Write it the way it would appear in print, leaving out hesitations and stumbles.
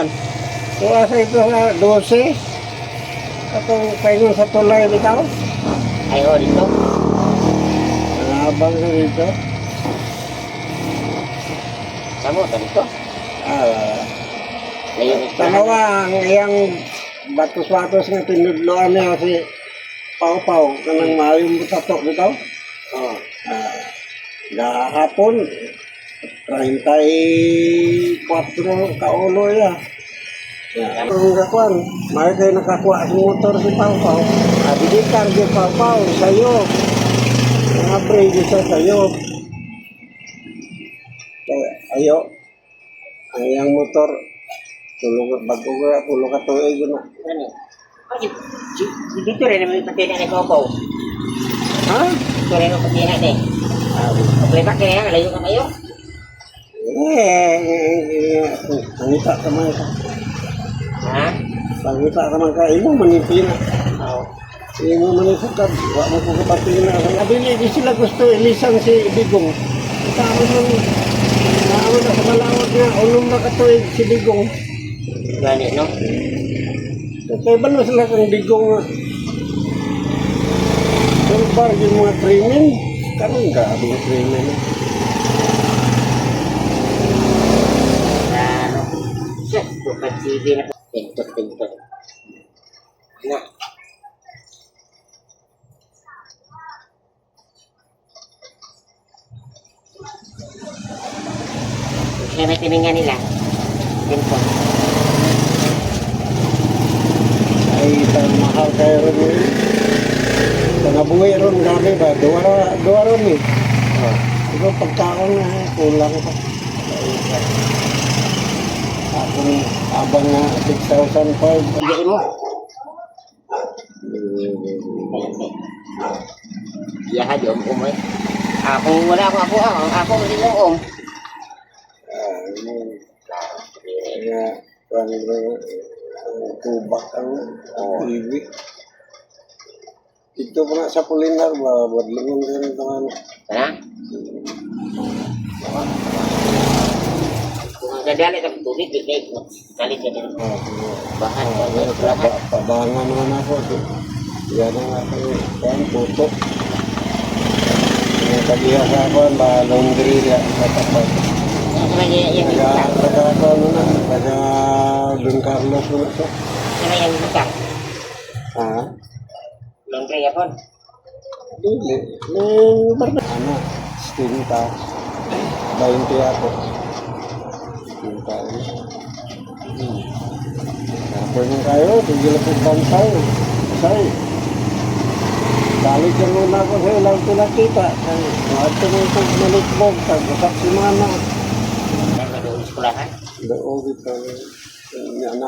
kuan. Kaya sa ito sa 12. Katong paingon sa tulay bitaw. Ay, oh, dito. Nabang sa dito. Samo, dito. Layo ni Tanawa ang iyang batos-batos nga tinudloan niya si Pau-Pau kanang mayong butatok bitaw. Oh. Gahapon 34 ka ulo ya. Ang kakuan, may kayo nakakuha sa motor si Pau-Pau. Abidikar si Pau-Pau, sayo. Nabre siya sayo. Ayo. Ang iyang motor, tulog bago ka, pulo ka tuig na. Ano? Dito rin naman patina ni Pau-Pau. Ha? Dito rin naman patina ni. Paglepak kaya, layo ka kayo. Pangita ka man ka. Ha? Pangita ka man ka, imo manipina. Oo. Imo manipukad, wak mo ko kapatina. Abili, di sila gusto ilisang si Bigong. Tao man, naawa na sa malawag nga, ulong na katuig si Bigong. Gani, no? Kaya ba na sila kang Bigong nga? Sulbar yung mga krimen, karoon ka abing krimen. Ano? Siya, bukan TV na po. Tintot. Na. Kaya may tiningan nila. Tintot. Ay, mahal kayo rin yun. Tangabuhi ron gabi ba? Dua ron eh. Oh. Ito pagkaon na kulang pa. Akong abang na 6,500. Pagkain mo. Iya ha, di om eh. Ako wala ako. Ako hindi mo om. Kaya, tubak ang TV. Ito po na sa Pulinar ba? Badlingon din ito ano. Sana? Kung ang dadali ng tubig, bigay mo. Kalit ka din. Bahan ka din. Pabangan naman ako. Yan ang aking kaya puto. Tagiya sa ako, laundry sa tapat. Sama yung Taga isang. ako ano na, taga Don Carlos na siya. Sama yung isang. Ha? Laundry yapon. Hindi. Ano? Stinta. 20 ako. Stinta. Tapos yung kayo, tigil ako bansay. Say. Balik yung muna ako sa ilang pinakita. At tumutog malutbog. Tagbasak si Mana. May doon skulahan. Doon ito. Yan